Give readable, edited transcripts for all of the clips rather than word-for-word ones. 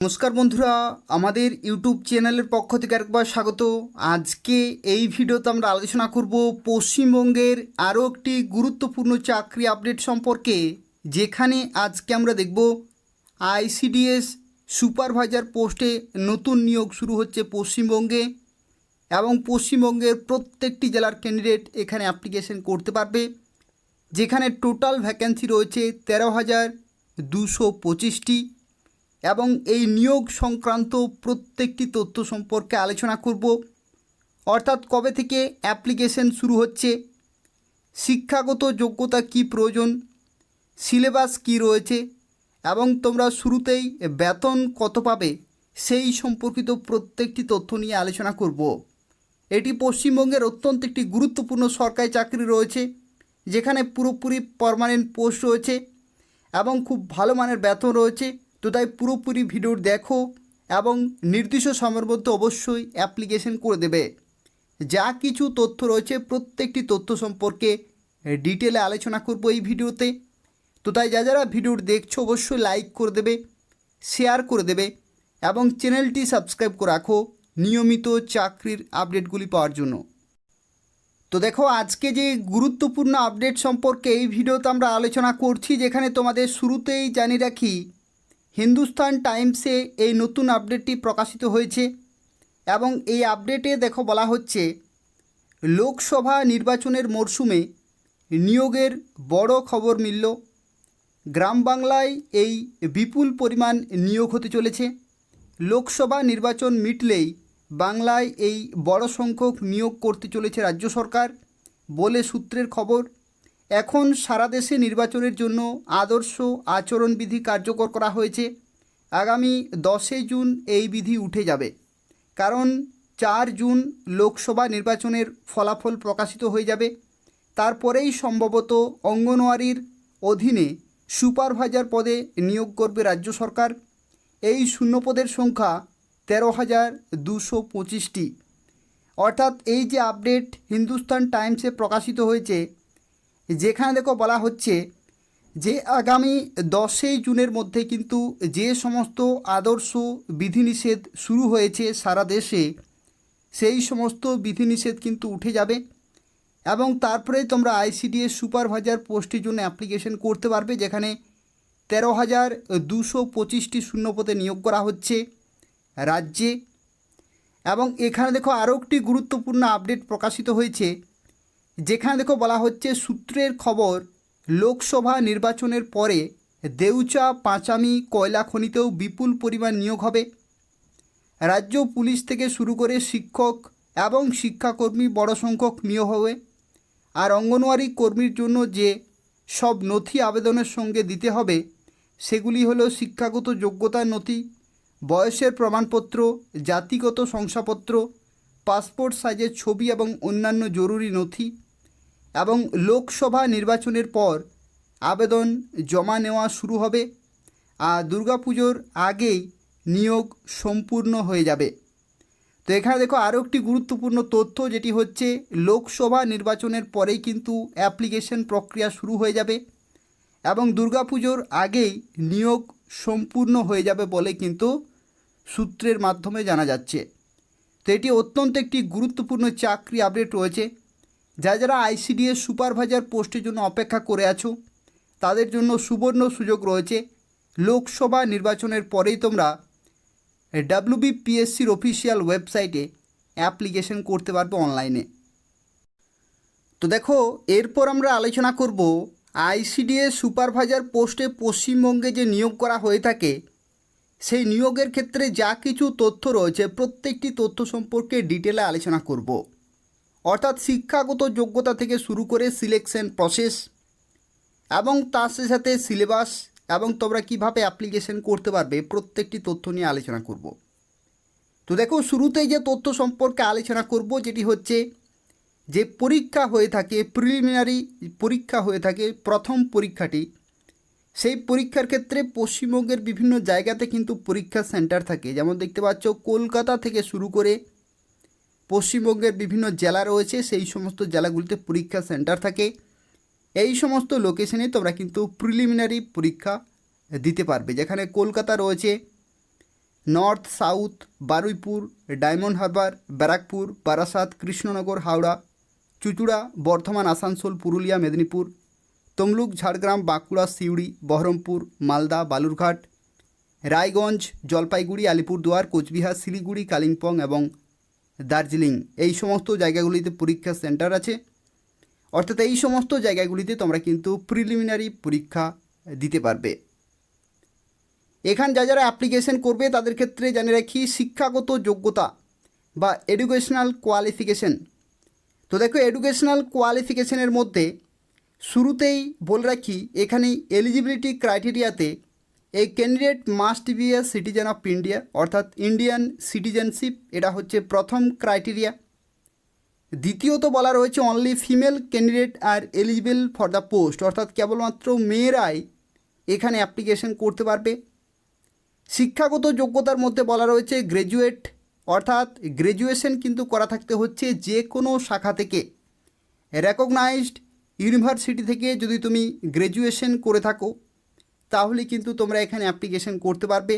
নমস্কার বন্ধুরা, আমাদের ইউটিউব চ্যানেলের পক্ষ থেকে একবার স্বাগত। আজকে এই ভিডিওতে আমরা আলোচনা করব পশ্চিমবঙ্গের আরও একটি গুরুত্বপূর্ণ চাকরি আপডেট সম্পর্কে, যেখানে আজকে আমরা দেখব আইসিডিএস সুপারভাইজার পোস্টে নতুন নিয়োগ শুরু হচ্ছে পশ্চিমবঙ্গে, এবং পশ্চিমবঙ্গের প্রত্যেকটি জেলার ক্যান্ডিডেট এখানে অ্যাপ্লিকেশন করতে পারবে। যেখানে টোটাল ভ্যাকেন্সি রয়েছে 13,225টি, এবং এই নিয়োগ সংক্রান্ত প্রত্যেকটি তথ্য সম্পর্কে আলোচনা করব। অর্থাৎ কবে থেকে অ্যাপ্লিকেশন শুরু হচ্ছে, শিক্ষাগত যোগ্যতা কি প্রয়োজন, সিলেবাস কি রয়েছে, এবং তোমরা শুরুতেই বেতন কত পাবে সেই সম্পর্কিত প্রত্যেকটি তথ্য নিয়ে আলোচনা করব। এটি পশ্চিমবঙ্গের অত্যন্ত একটি গুরুত্বপূর্ণ সরকারি চাকরি রয়েছে, যেখানে পুরোপুরি পার্মানেন্ট পোস্ট রয়েছে এবং খুব ভালো মানের বেতন রয়েছে। তো তাই পুরোপুরি ভিডিও দেখো এবং নির্দিষ্ট সময়ের মধ্যে অবশ্যই অ্যাপ্লিকেশন করে দেবে। যা কিছু তথ্য রয়েছে প্রত্যেকটি তথ্য সম্পর্কে ডিটেলে আলোচনা করব এই ভিডিওতে। তো তাই যারা ভিডিও দেখছো অবশ্যই লাইক করে দেবে, শেয়ার করে দেবে এবং চ্যানেলটি সাবস্ক্রাইব করে রাখো নিয়মিত চাকরির আপডেটগুলি পাওয়ার জন্য। তো দেখো, আজকে যে গুরুত্বপূর্ণ আপডেট সম্পর্কে এই ভিডিওতে আমরা আলোচনা করছি, যেখানে তোমাদের শুরুতেই জানিয়ে রাখি হিন্দুস্তান টাইমসে এই নতুন আপডেটটি প্রকাশিত হয়েছে, এবং এই আপডেটে দেখো বলা হচ্ছে লোকসভা নির্বাচনের মরশুমে নিয়োগের বড় খবর মিলল। গ্রাম বাংলায় এই বিপুল পরিমাণ নিয়োগ হতে চলেছে। লোকসভা নির্বাচন মিটলেই বাংলায় এই বড় সংখ্যক নিয়োগ করতে চলেছে রাজ্য সরকার বলে সূত্রের খবর। এখন সারা দেশে নির্বাচনের জন্য আদর্শ আচরণবিধি কার্যকর করা হয়েছে। আগামী 10 জুন এই বিধি উঠে যাবে, কারণ 4 জুন লোকসভা নির্বাচনের ফলাফল প্রকাশিত হয়ে যাবে। তারপরেই সম্ভবত অঙ্গনওয়াড়ির অধীনে সুপারভাইজার পদে নিয়োগ করবে রাজ্য সরকার। এই শূন্যপদের সংখ্যা 13,225টি। অর্থাৎ এই যে আপডেট হিন্দুস্তান টাইমসে প্রকাশিত হয়েছে, যেখানে দেখো বলা হচ্ছে যে আগামী 10 জুনের মধ্যে কিন্তু যে সমস্ত আদর্শ বিধিনিষেধ শুরু হয়েছে সারা দেশে, সেই সমস্ত বিধিনিষেধ কিন্তু উঠে যাবে, এবং তারপরে তোমরা আইসিডিএস সুপারভাইজার পোস্টের জন্য অ্যাপ্লিকেশন করতে পারবে, যেখানে 13,225টি শূন্যপদে নিয়োগ করা হচ্ছে রাজ্যে। এবং এখানে দেখো আরও একটি গুরুত্বপূর্ণ আপডেট প্রকাশিত হয়েছে, যেখানে দেখো বলা হচ্ছে সূত্রের খবর লোকসভা নির্বাচনের পরে দেউচা, পাঁচামি, কয়লা খনিতেও বিপুল পরিমাণ নিয়োগ হবে। রাজ্য পুলিশ থেকে শুরু করে শিক্ষক এবং শিক্ষাকর্মী বড় সংখ্যক নিয়োগ হবে। আর অঙ্গনওয়াড়ি কর্মীর জন্য যে সব নথি আবেদনের সঙ্গে দিতে হবে, সেগুলি হলো শিক্ষাগত যোগ্যতার নথি, বয়সের প্রমাণপত্র, জাতিগত শংসাপত্র, পাসপোর্ট সাইজের ছবি এবং অন্যান্য জরুরি নথি। এবং লোকসভা নির্বাচনের পর আবেদন জমা নেওয়া শুরু হবে, আর দুর্গাপুজোর আগেই নিয়োগ সম্পূর্ণ হয়ে যাবে। তো এখানে দেখো আরও একটি গুরুত্বপূর্ণ তথ্য, যেটি হচ্ছে লোকসভা নির্বাচনের পরেই কিন্তু অ্যাপ্লিকেশন প্রক্রিয়া শুরু হয়ে যাবে, এবং দুর্গাপুজোর আগেই নিয়োগ সম্পূর্ণ হয়ে যাবে বলে কিন্তু সূত্রের মাধ্যমে জানা যাচ্ছে। তো এটি অত্যন্ত একটি গুরুত্বপূর্ণ চাকরি আপডেট রয়েছে। যারা আইসিডিএস সুপারভাইজার পোস্টের জন্য অপেক্ষা করে আছো, তাদের জন্য সুবর্ণ সুযোগ রয়েছে। লোকসভা নির্বাচনের পরেই তোমরা WBPSCর অফিসিয়াল ওয়েবসাইটে অ্যাপ্লিকেশন করতে পারবে অনলাইনে। তো দেখো, এরপর আমরা আলোচনা করব আইসিডিএস সুপারভাইজার পোস্টে পশ্চিমবঙ্গে যে নিয়োগ করা হয়ে থাকে, সেই নিয়োগের ক্ষেত্রে যা কিছু তথ্য রয়েছে প্রত্যেকটি তথ্য সম্পর্কে ডিটেলে আলোচনা করব। অর্থাৎ শিক্ষাগত যোগ্যতা থেকে শুরু করে সিলেকশন প্রসেস, এবং তার সাথে সিলেবাস, এবং তোমরা কীভাবে অ্যাপ্লিকেশন করতে পারবে প্রত্যেকটি তথ্য নিয়ে আলোচনা করব। তো দেখো, শুরুতেই যে তথ্য সম্পর্কে আলোচনা করব, যেটি হচ্ছে যে পরীক্ষা হয়ে থাকে, প্রিলিমিনারি পরীক্ষা হয়ে থাকে প্রথম পরীক্ষাটি, সেই পরীক্ষার ক্ষেত্রে পশ্চিমবঙ্গের বিভিন্ন জায়গাতে কিন্তু পরীক্ষা সেন্টার থাকে। যেমন দেখতে পাচ্ছ, কলকাতা থেকে শুরু করে পশ্চিমবঙ্গের বিভিন্ন জেলা রয়েছে, সেই সমস্ত জেলাগুলিতে পরীক্ষা সেন্টার থাকে। এই সমস্ত লোকেশনে তোমরা কিন্তু প্রিলিমিনারি পরীক্ষা দিতে পারবে, যেখানে কলকাতা রয়েছে, নর্থ, সাউথ, বারুইপুর, ডায়মন্ড হারবার, ব্যারাকপুর, বারাসাত, কৃষ্ণনগর, হাওড়া, চুঁচুড়া, বর্ধমান, আসানসোল, পুরুলিয়া, মেদিনীপুর, তমলুক, ঝাড়গ্রাম, বাঁকুড়া, সিউড়ি, বহরমপুর, মালদা, বালুরঘাট, রায়গঞ্জ, জলপাইগুড়ি, আলিপুরদুয়ার, কোচবিহার, শিলিগুড়ি, কালিম্পং এবং দার্জিলিং, এই সমস্ত জায়গাগুলিতে পরীক্ষা সেন্টার আছে। অর্থাৎ এই সমস্ত জায়গাগুলিতে তোমরা কিন্তু প্রিলিমিনারি পরীক্ষা দিতে পারবে। এখানে যারা অ্যাপ্লিকেশন করবে তাদের ক্ষেত্রে জানিয়ে রাখি শিক্ষাগত যোগ্যতা বা এডুকেশনাল কোয়ালিফিকেশন। তো দেখো, এডুকেশনাল কোয়ালিফিকেশনের মধ্যে শুরুতেই বলে রাখি, এখানে এলিজিবিলিটি ক্রাইটেরিয়াতে এই candidate must B a citizen of India, অর্থাৎ ইন্ডিয়ান সিটিজেনশিপ, এটা হচ্ছে প্রথম ক্রাইটেরিয়া। দ্বিতীয়ত বলা রয়েছে only female candidate are eligible for the post, অর্থাৎ কেবলমাত্র মেয়েরাই এখানে অ্যাপ্লিকেশন করতে পারবে। শিক্ষাগত যোগ্যতার মধ্যে বলা রয়েছে গ্র্যাজুয়েট, অর্থাৎ গ্র্যাজুয়েশন কিন্তু করা থাকতে হচ্ছে যে কোনো শাখা থেকে। রেকগনাইজড ইউনিভার্সিটি থেকে যদি তুমি গ্র্যাজুয়েশন করে থাকো তাহলে কিন্তু তোমরা এখানে অ্যাপ্লিকেশন করতে পারবে।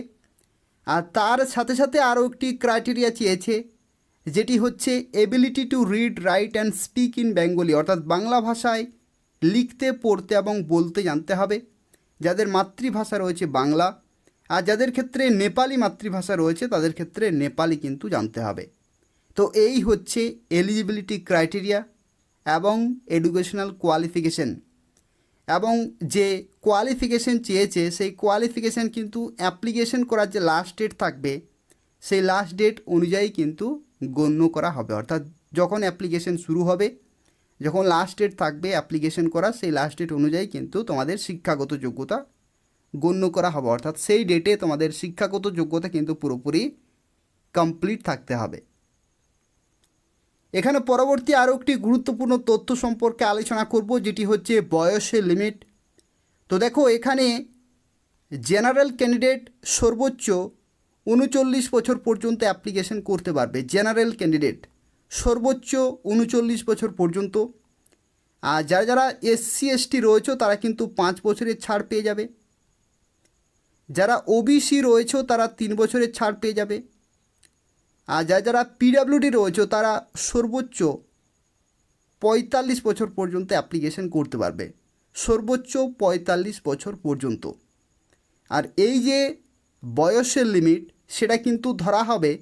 আর তার সাথে সাথে আরও একটি ক্রাইটেরিয়া চেয়েছে, যেটি হচ্ছে ability to read, right and speak in Bengali, অর্থাৎ বাংলা ভাষায় লিখতে, পড়তে এবং বলতে জানতে হবে যাদের মাতৃভাষা রয়েছে বাংলা। আর যাদের ক্ষেত্রে নেপালি মাতৃভাষা রয়েছে তাদের ক্ষেত্রে নেপালি কিন্তু জানতে হবে। তো এই হচ্ছে এলিজিবিলিটি ক্রাইটেরিয়া এবং এডুকেশনাল কোয়ালিফিকেশন। এবং যে কোয়ালিফিকেশন চেয়েছে সেই কোয়ালিফিকেশন কিন্তু অ্যাপ্লিকেশন করার যে লাস্ট ডেট থাকবে সেই লাস্ট ডেট অনুযায়ী কিন্তু গণ্য করা হবে। অর্থাৎ যখন অ্যাপ্লিকেশন শুরু হবে, যখন লাস্ট ডেট থাকবে অ্যাপ্লিকেশন করা, সেই লাস্ট ডেট অনুযায়ী কিন্তু তোমাদের শিক্ষাগত যোগ্যতা গণ্য করা হবে। অর্থাৎ সেই ডেটে তোমাদের শিক্ষাগত যোগ্যতা কিন্তু পুরোপুরি কমপ্লিট থাকতে হবে। এখানে পরবর্তী আরও একটি গুরুত্বপূর্ণ তথ্য সম্পর্কে আলোচনা করব, যেটি হচ্ছে বয়সের লিমিট। তো দেখো, এখানে জেনারেল ক্যান্ডিডেট সর্বোচ্চ 39 বছর পর্যন্ত অ্যাপ্লিকেশন করতে পারবে। জেনারেল ক্যান্ডিডেট সর্বোচ্চ 39 বছর পর্যন্ত। আর যারা যারা এসসি এসটি রয়েছে তারা কিন্তু 5 বছরের ছাড় পেয়ে যাবে। যারা ওবিসি রয়েছে তারা 3 বছরের ছাড় পেয়ে যাবে। আর যারা যারা পিডাব্লিউডি রয়েছে তারা সর্বোচ্চ 45 বছর পর্যন্ত অ্যাপ্লিকেশন করতে পারবে, সর্বোচ্চ 45 বছর পর্যন্ত। আর এই যে বয়সের লিমিট সেটা কিন্তু ধরা হবে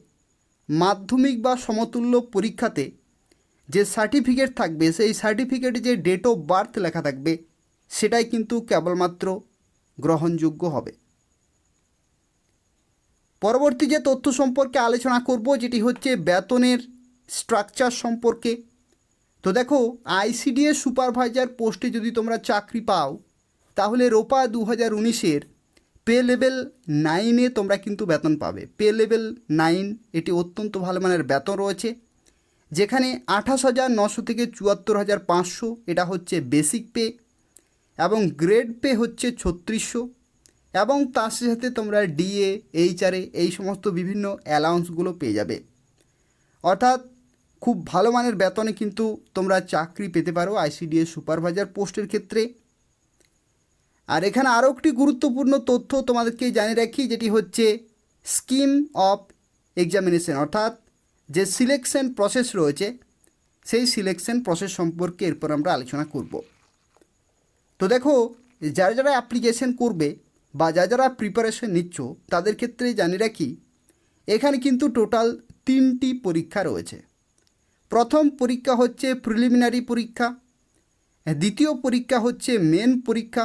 মাধ্যমিক বা সমতুল্য পরীক্ষাতে যে সার্টিফিকেট থাকবে সেই সার্টিফিকেটে যে ডেট অফ বার্থ লেখা থাকবে সেটাই কিন্তু কেবলমাত্র গ্রহণযোগ্য হবে। পরবর্তী যে তথ্য সম্পর্কে আলোচনা করব যেটি হচ্ছে বেতনের স্ট্রাকচার সম্পর্কে। তো দেখো, আইসিডিএস সুপারভাইজার পোস্টে যদি তোমরা চাকরি পাও তাহলে রোপা 2019-এর পে লেভেল 9-এ তোমরা কিন্তু বেতন পাবে। পে লেভেল 9 এটি অত্যন্ত ভালো মানের বেতন রয়েছে, যেখানে 28,900 থেকে 74,500 এটা হচ্ছে বেসিক পে, এবং গ্রেড পে হচ্ছে 3600, এবং তার সাথে তোমরা ডিএ, এইচআরএ এই সমস্ত বিভিন্ন অ্যালাউন্সগুলো পেয়ে যাবে। অর্থাৎ খুব ভালো মানের বেতনে কিন্তু তোমরা চাকরি পেতে পারো আইসিডিএস সুপারভাইজার পোস্টের ক্ষেত্রে। আর এখানে আরও একটি গুরুত্বপূর্ণ তথ্য তোমাদেরকে জানিয়ে রাখি, যেটি হচ্ছে স্কিম অফ এক্সামিনেশন, অর্থাৎ যে সিলেকশন প্রসেস রয়েছে সেই সিলেকশন প্রসেস সম্পর্কে এরপর আমরা আলোচনা করব। তো দেখো, যারা যারা অ্যাপ্লিকেশন করবে বা যারা যারা প্রিপারেশন নিচ্ছ তাদের ক্ষেত্রে জানিয়ে রাখি, এখানে কিন্তু টোটাল 3টি পরীক্ষা রয়েছে। প্রথম পরীক্ষা হচ্ছে প্রিলিমিনারি পরীক্ষা, দ্বিতীয় পরীক্ষা হচ্ছে মেন পরীক্ষা,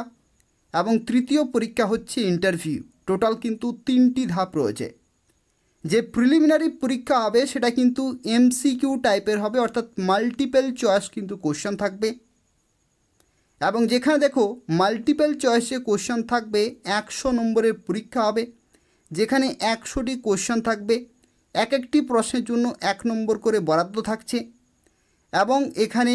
এবং তৃতীয় পরীক্ষা হচ্ছে ইন্টারভিউ। টোটাল কিন্তু 3টি ধাপ রয়েছে। যে প্রিলিমিনারি পরীক্ষা হবে সেটা কিন্তু এমসিকিউ টাইপের হবে, অর্থাৎ মাল্টিপল চয়েস কিন্তু কোশ্চেন থাকবে। এবং যেখানে দেখো মাল্টিপল চয়েসে কোশ্চেন থাকবে 100 নম্বরের পরীক্ষা হবে, যেখানে 100টি কোশ্চেন থাকবে, এক একটি প্রশ্নের জন্য 1 নম্বর করে বরাদ্দ থাকছে। এবং এখানে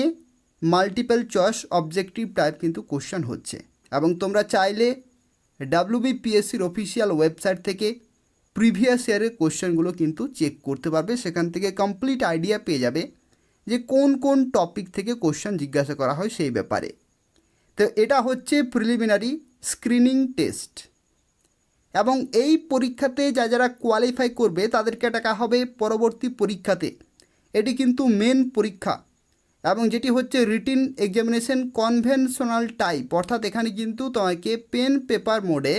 মাল্টিপল চয়েস অবজেক্টিভ টাইপ কিন্তু কোশ্চেন হচ্ছে। এবং তোমরা চাইলে WBPSCর অফিসিয়াল ওয়েবসাইট থেকে প্রিভিয়াস ইয়ারের কোশ্চেনগুলো কিন্তু চেক করতে পারবে। সেখান থেকে কমপ্লিট আইডিয়া পেয়ে যাবে যে কোন কোন টপিক থেকে কোশ্চেন জিজ্ঞাসা করা হয় সেই ব্যাপারে। তো এটা হচ্ছে প্রিলিমিনারি স্ক্রিনিং টেস্ট। এবং এই পরীক্ষাতে যারা কোয়ালিফাই করবে তাদেরকে ডাকা হবে পরবর্তী পরীক্ষাতে। এটি কিন্তু মেন পরীক্ষা এবং যেটি হচ্ছে রিটিন এক্সামিনেশন কনভেনশনাল টাইপ, অর্থাৎ এখানে কিন্তু তোমাকে পেন পেপার মোডে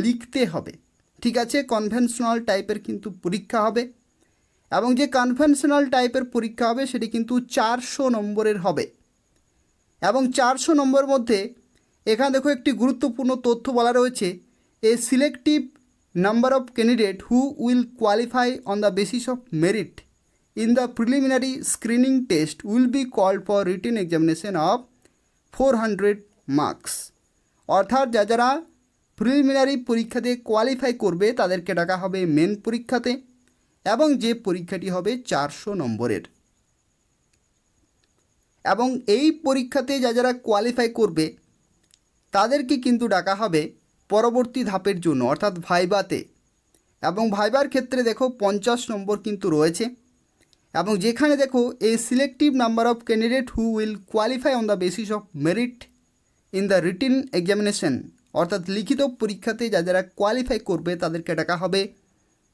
লিখতে হবে। ঠিক আছে, কনভেনশনাল টাইপের কিন্তু পরীক্ষা হবে এবং যে কনভেনশনাল টাইপের পরীক্ষা হবে সেটি কিন্তু 400 নম্বরের হবে। এবং 400 নম্বর মধ্যে এখানে দেখো একটি গুরুত্বপূর্ণ তথ্য বলা রয়েছে, a selective number of candidate who will qualify on the basis of merit in the preliminary screening test will be called for written examination of 400 marks। অর্থাৎ যারা প্রিলিমিনারি পরীক্ষাতে কোয়ালিফাই করবে তাদেরকে ডাকা হবে মেন পরীক্ষাতে এবং যে পরীক্ষাটি হবে 400 নম্বরের। এবং এই পরীক্ষাতে যারা কোয়ালিফাই করবে তাদেরকে কিন্তু ডাকা হবে পরবর্তী ধাপের জন্য, অর্থাৎ ভাইভাতে। এবং ভাইবার ক্ষেত্রে দেখো 50 নম্বর কিন্তু রয়েছে এবং যেখানে দেখো a selective number of candidate who will qualify on the basis of merit in the written examination, অর্থাৎ লিখিত পরীক্ষাতে যারা কোয়ালিফাই করবে তাদেরকে ডাকা হবে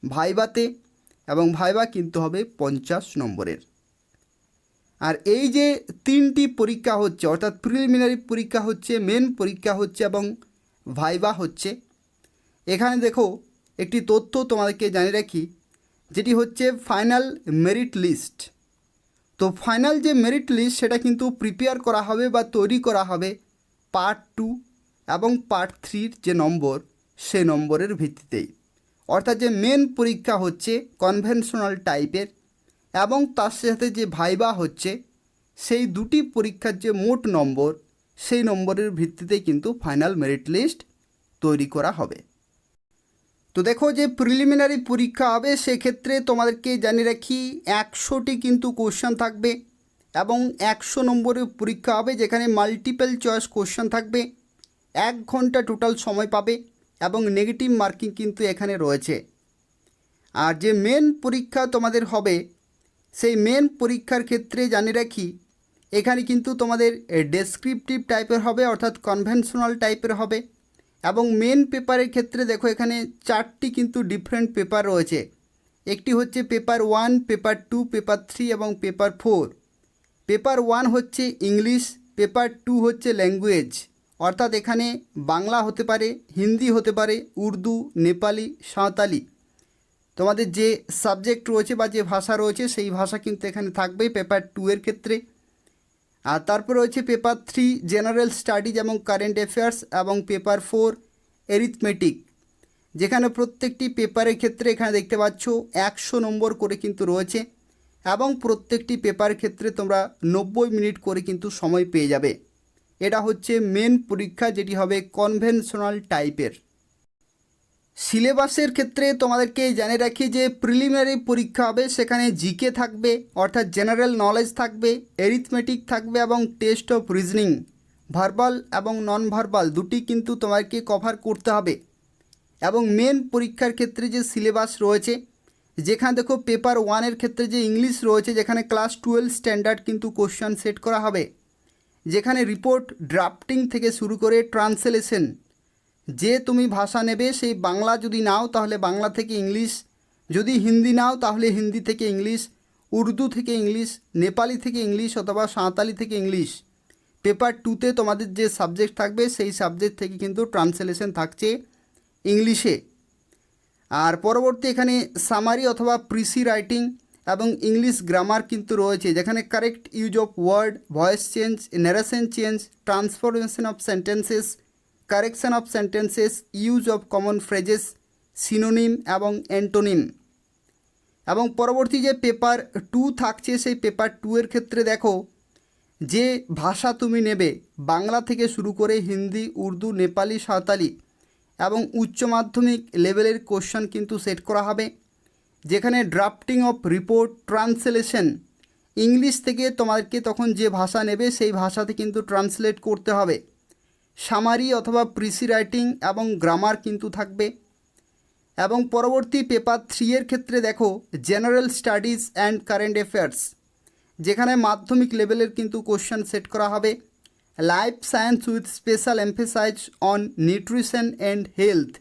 ভাইভাতে এবং ভাইভা কিন্তু হবে 50 নম্বরের। আর এই যে 3টি পরীক্ষা হচ্ছে, অর্থাৎ প্রিলিমিনারি পরীক্ষা হচ্ছে, মেন পরীক্ষা হচ্ছে এবং ভাইভা হচ্ছে, এখানে দেখো একটি তথ্য তোমাদেরকে জানিয়ে রাখি, যেটি হচ্ছে ফাইনাল মেরিট লিস্ট। তো ফাইনাল যে মেরিট লিস্ট সেটা কিন্তু প্রিপেয়ার করা হবে বা তৈরি করা হবে পার্ট 2 এবং পার্ট 3 যে নম্বর সে নম্বরের ভিত্তিতেই। অর্থাৎ যে মেন পরীক্ষা হচ্ছে কনভেনশনাল টাইপের এবং তার সাথে যে ভাইভা হচ্ছে, সেই দুটি পরীক্ষার যে মোট নম্বর সেই নম্বরের ভিত্তিতেই কিন্তু ফাইনাল মেরিট লিস্ট তৈরি করা হবে। তো দেখো যে প্রিলিমিনারি পরীক্ষা হবে সেক্ষেত্রে তোমাদেরকে জানিয়ে রাখি 100টি কিন্তু কোশ্চেন থাকবে এবং 100 নম্বরের পরীক্ষা হবে, যেখানে মাল্টিপল চয়েস কোশ্চেন থাকবে। 1 ঘন্টা টোটাল সময় পাবে এবং নেগেটিভ মার্কিং কিন্তু এখানে রয়েছে। আর যে মেন পরীক্ষা তোমাদের হবে সেই মেন পরীক্ষার ক্ষেত্রে জানিয়ে রাখি এখানে কিন্তু তোমাদের ডেসক্রিপটিভ টাইপের হবে, অর্থাৎ কনভেনশনাল টাইপের হবে। এবং মেন পেপারের ক্ষেত্রে দেখো এখানে 4টি কিন্তু ডিফারেন্ট পেপার রয়েছে। একটি হচ্ছে পেপার 1, পেপার 2, পেপার 3 এবং পেপার 4। পেপার 1 হচ্ছে ইংলিশ, পেপার 2 হচ্ছে ল্যাঙ্গুয়েজ, অর্থাৎ এখানে বাংলা হতে পারে, হিন্দি হতে পারে, উর্দু, নেপালি, সাঁওতালি, তোমাদের যে সাবজেক্ট রয়েছে বা যে ভাষা রয়েছে সেই ভাষা কিন্তু এখানে থাকবে পেপার 2 এর ক্ষেত্রে। আর তারপর রয়েছে পেপার 3 জেনারেল স্টাডিজ এবং কারেন্ট অ্যাফেয়ার্স এবং পেপার 4 অ্যারিথমেটিক, যেখানে প্রত্যেকটি পেপারের ক্ষেত্রে এখানে দেখতে পাচ্ছ 100 নম্বর করে কিন্তু রয়েছে এবং প্রত্যেকটি পেপারের ক্ষেত্রে তোমরা 90 মিনিট করে কিন্তু সময় পেয়ে যাবে। এটা হচ্ছে মেন পরীক্ষা, যেটি হবে কনভেনশনাল টাইপের। সিলেবাসের ক্ষেত্রে তোমাদেরকে জানিয়ে রাখি যে প্রিলিমিনারি পরীক্ষা হবে, সেখানে জিকে থাকবে অর্থাৎ জেনারেল নলেজ থাকবে, অ্যারিথমেটিক থাকবে এবং টেস্ট অফ রিজনিং, ভার্বাল এবং নন ভার্বাল দুটি কিন্তু তোমাকে কভার করতে হবে। এবং মেন পরীক্ষার ক্ষেত্রে যে সিলেবাস রয়েছে, যেখানে দেখো পেপার 1 ক্ষেত্রে যে ইংলিশ রয়েছে, যেখানে ক্লাস 12 স্ট্যান্ডার্ড কিন্তু কোশ্চেন সেট করা হবে, যেখানে রিপোর্ট ড্রাফটিং থেকে শুরু করে ট্রান্সলেশন, যে তুমি ভাষা নেবে সেই বাংলা যদি নাও তাহলে বাংলা থেকে ইংলিশ, যদি হিন্দি নাও তাহলে হিন্দি থেকে ইংলিশ, উর্দু থেকে ইংলিশ, নেপালি থেকে ইংলিশ অথবা সাঁওতালি থেকে ইংলিশ। পেপার 2তে তোমাদের যে সাবজেক্ট থাকবে সেই সাবজেক্ট থেকে কিন্তু ট্রান্সলেশন থাকছে ইংলিশে। আর পরবর্তী এখানে সামারি অথবা প্রিসি রাইটিং এবং ইংলিশ গ্রামার কিন্তু রয়েছে, যেখানে correct use of word, voice change, narration change, transformation of sentences, correction of sentences, use of common phrases, synonym এবং অ্যান্টোনিম। এবং পরবর্তী যে পেপার 2 থাকছে সেই পেপার 2 এর ক্ষেত্রে দেখো যে ভাষা তুমি নেবে বাংলা থেকে শুরু করে হিন্দি, উর্দু, নেপালি, সাঁওতালি এবং উচ্চ মাধ্যমিক লেভেলের কোশ্চেন কিন্তু সেট করা হবে, যেখানে drafting of report, translation, English থেকে তোমাদেরকে তখন যে ভাষা নেবে সেই ভাষাতে কিন্তু ট্রান্সলেট করতে হবে, সামারি অথবা প্রিসি রাইটিং এবং গ্রামার কিন্তু থাকবে। এবং পরবর্তী পেপার 3 এর ক্ষেত্রে দেখো general studies and current affairs, যেখানে মাধ্যমিক লেভেলের কিন্তু কোশ্চেন সেট করা হবে, life science with special emphasise on nutrition and health,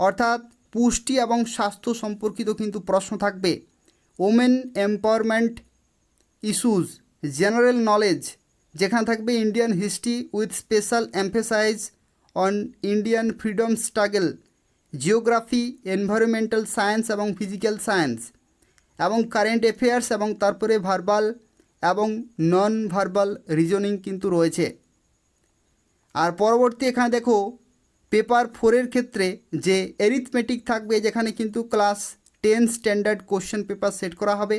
অর্থাৎ পুষ্টি এবং স্বাস্থ্য সম্পর্কিত কিন্তু প্রশ্ন থাকবে। Women empowerment issues, general knowledge, যেখানে থাকবে Indian history with special emphasise on Indian freedom struggle, geography, environmental science এবং ফিজিক্যাল সায়েন্স, এবং কারেন্ট অ্যাফেয়ার্স, এবং তারপরে ভার্বাল এবং নন ভার্বাল রিজনিং কিন্তু রয়েছে। আর পরবর্তী এখানে দেখো পেপার 4-এর ক্ষেত্রে যে অ্যারিথমেটিক থাকবে, যেখানে কিন্তু class 10 standard question paper set করা হবে।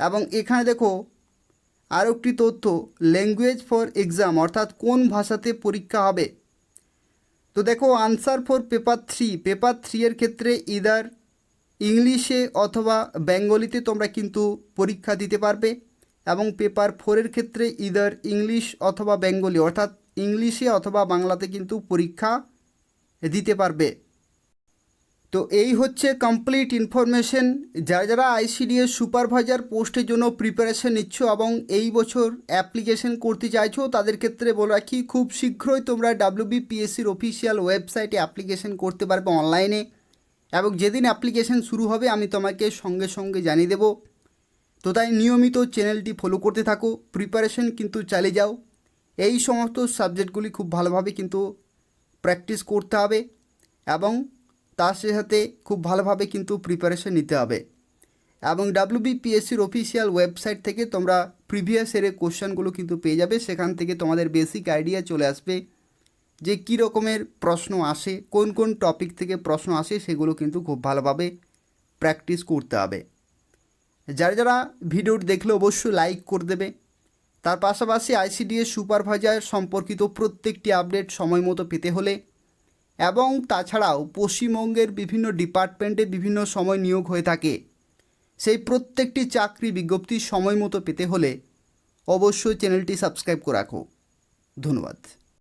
এবং এখানে দেখো আরও একটি তথ্য, ল্যাঙ্গুয়েজ ফর এক্সাম, অর্থাৎ কোন ভাষাতে পরীক্ষা হবে। তো দেখো আনসার ফর পেপার 3-এর ক্ষেত্রে ইদার ইংলিশে অথবা বেঙ্গলিতে তোমরা কিন্তু পরীক্ষা দিতে পারবে, এবং পেপার 4-এর ক্ষেত্রে ইদার ইংলিশ অথবা বেঙ্গলি, অর্থাৎ ইংলিশে অথবা বাংলাতে কিন্তু পরীক্ষা দিতে পারবে। তো এই হচ্ছে কমপ্লিট ইনফরমেশন। যারা আইসিডিএস সুপারভাইজার পোস্টের জন্য প্রিপারেশন নিচ্ছ এবং এই বছর অ্যাপ্লিকেশন করতে চাইছো, তাদের ক্ষেত্রে বলে রাখি খুব শীঘ্রই তোমরা WBPSCর অফিসিয়াল ওয়েবসাইটে অ্যাপ্লিকেশন করতে পারবে অনলাইনে, এবং যেদিন অ্যাপ্লিকেশন শুরু হবে আমি তোমাকে সঙ্গে সঙ্গে জানিয়ে দেব। তো তাই নিয়মিত চ্যানেলটি ফলো করতে থাকো, প্রিপারেশন কিন্তু চালিয়ে যাও। এই সমস্ত সাবজেক্টগুলি খুব ভালোভাবে কিন্তু প্র্যাকটিস করতে হবে, এবং তার সাথে খুব ভালোভাবে কিন্তু প্রিপারেশন নিতে হবে। এবং WBPSCর অফিসিয়াল ওয়েবসাইট থেকে তোমরা প্রিভিয়াস ইয়ারের কোশ্চেনগুলো কিন্তু পেয়ে যাবে। সেখান থেকে তোমাদের বেসিক আইডিয়া চলে আসবে যে কী রকমের প্রশ্ন আসে, কোন কোন টপিক থেকে প্রশ্ন আসে, সেগুলো কিন্তু খুব ভালোভাবে প্র্যাকটিস করতে হবে। যারা ভিডিওটি দেখলে অবশ্যই লাইক করে দেবে। তার পাশাপাশি আইসিডিএস সুপারভাইজার সম্পর্কিত প্রত্যেকটি আপডেট সময় মতো পেতে হলে, এবং তাছাড়াও পশ্চিমবঙ্গের বিভিন্ন ডিপার্টমেন্টে বিভিন্ন সময় নিয়োগ হয়ে থাকে, সেই প্রত্যেকটি চাকরি বিজ্ঞপ্তি সময় মতো পেতে হলে অবশ্যই চ্যানেলটি সাবস্ক্রাইব করে রাখো। ধন্যবাদ।